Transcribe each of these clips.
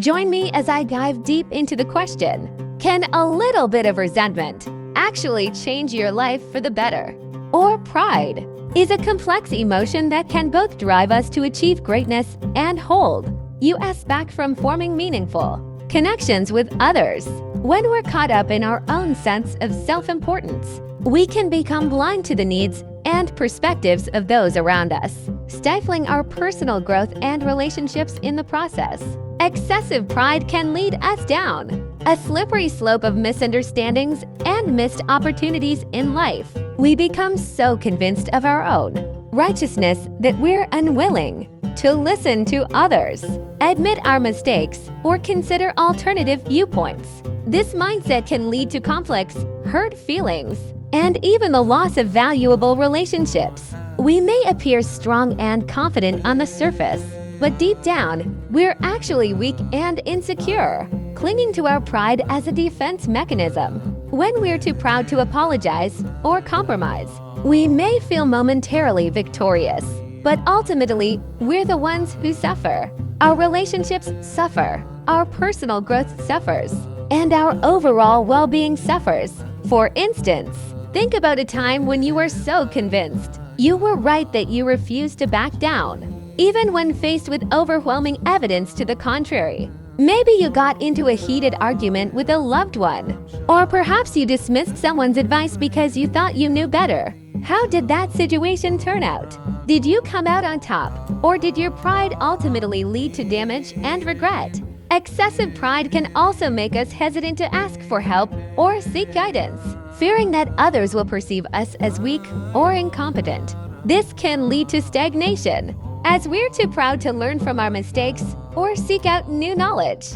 Join me as I dive deep into the question, can a little bit of resentment actually change your life for the better? Or pride is a complex emotion that can both drive us to achieve greatness and hold us back from forming meaningful connections with others. When we're caught up in our own sense of self-importance, we can become blind to the needs and perspectives of those around us, stifling our personal growth and relationships in the process. Excessive pride can lead us down a slippery slope of misunderstandings and missed opportunities in life. We become so convinced of our own righteousness that we're unwilling to listen to others, admit our mistakes, or consider alternative viewpoints. This mindset can lead to conflicts, hurt feelings, and even the loss of valuable relationships. We may appear strong and confident on the surface, but deep down, we're actually weak and insecure, clinging to our pride as a defense mechanism. When we're too proud to apologize or compromise, we may feel momentarily victorious, but ultimately, we're the ones who suffer. Our relationships suffer, our personal growth suffers, and our overall well-being suffers. For instance, think about a time when you were so convinced you were right that you refused to back down, even when faced with overwhelming evidence to the contrary. Maybe you got into a heated argument with a loved one, or perhaps you dismissed someone's advice because you thought you knew better. How did that situation turn out? Did you come out on top, or did your pride ultimately lead to damage and regret? Excessive pride can also make us hesitant to ask for help or seek guidance, fearing that others will perceive us as weak or incompetent. This can lead to stagnation, as we're too proud to learn from our mistakes or seek out new knowledge.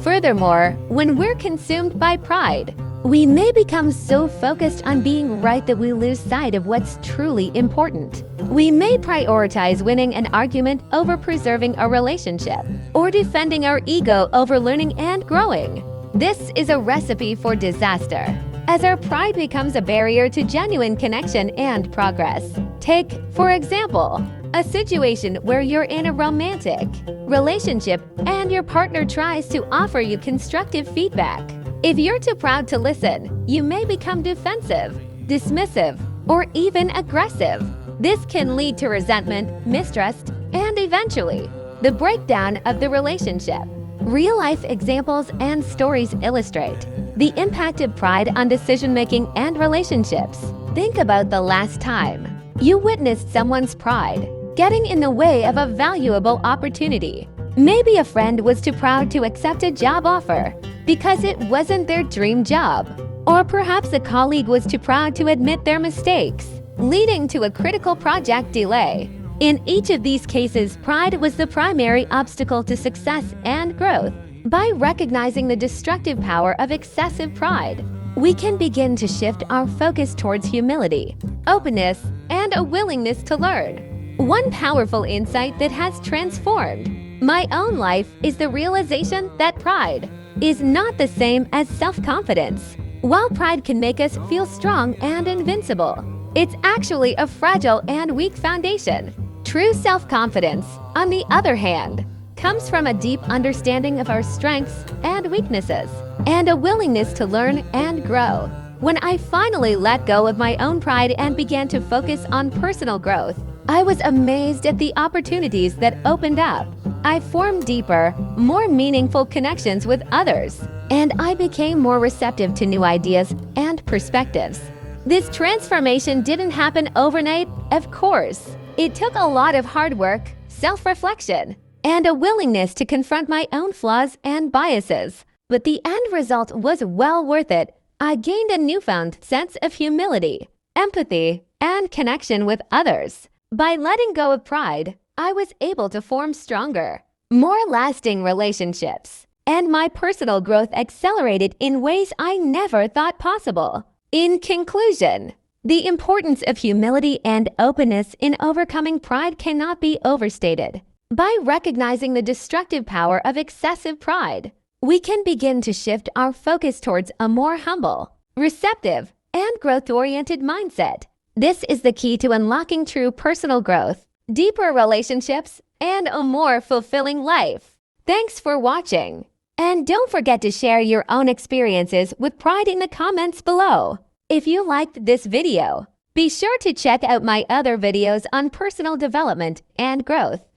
Furthermore, when we're consumed by pride, we may become so focused on being right that we lose sight of what's truly important. We may prioritize winning an argument over preserving a relationship, or defending our ego over learning and growing. This is a recipe for disaster, as our pride becomes a barrier to genuine connection and progress. Take, for example, a situation where you're in a romantic relationship and your partner tries to offer you constructive feedback. If you're too proud to listen, you may become defensive, dismissive, or even aggressive. This can lead to resentment, mistrust, and eventually, the breakdown of the relationship. Real-life examples and stories illustrate the impact of pride on decision-making and relationships. Think about the last time you witnessed someone's pride getting in the way of a valuable opportunity. Maybe a friend was too proud to accept a job offer because it wasn't their dream job. Or perhaps a colleague was too proud to admit their mistakes, leading to a critical project delay. In each of these cases, pride was the primary obstacle to success and growth. By recognizing the destructive power of excessive pride, we can begin to shift our focus towards humility, openness, and a willingness to learn. One powerful insight that has transformed my own life is the realization that pride is not the same as self-confidence. While pride can make us feel strong and invincible, it's actually a fragile and weak foundation. True self-confidence, on the other hand, comes from a deep understanding of our strengths and weaknesses, and a willingness to learn and grow. When I finally let go of my own pride and began to focus on personal growth, I was amazed at the opportunities that opened up. I formed deeper, more meaningful connections with others, and I became more receptive to new ideas and perspectives. This transformation didn't happen overnight, of course. It took a lot of hard work, self-reflection, and a willingness to confront my own flaws and biases. But the end result was well worth it. I gained a newfound sense of humility, empathy, and connection with others. By letting go of pride, I was able to form stronger, more lasting relationships, and my personal growth accelerated in ways I never thought possible. In conclusion, the importance of humility and openness in overcoming pride cannot be overstated. By recognizing the destructive power of excessive pride, we can begin to shift our focus towards a more humble, receptive, and growth-oriented mindset. This is the key to unlocking true personal growth, deeper relationships, and a more fulfilling life. Thanks for watching. And don't forget to share your own experiences with pride in the comments below. If you liked this video, be sure to check out my other videos on personal development and growth.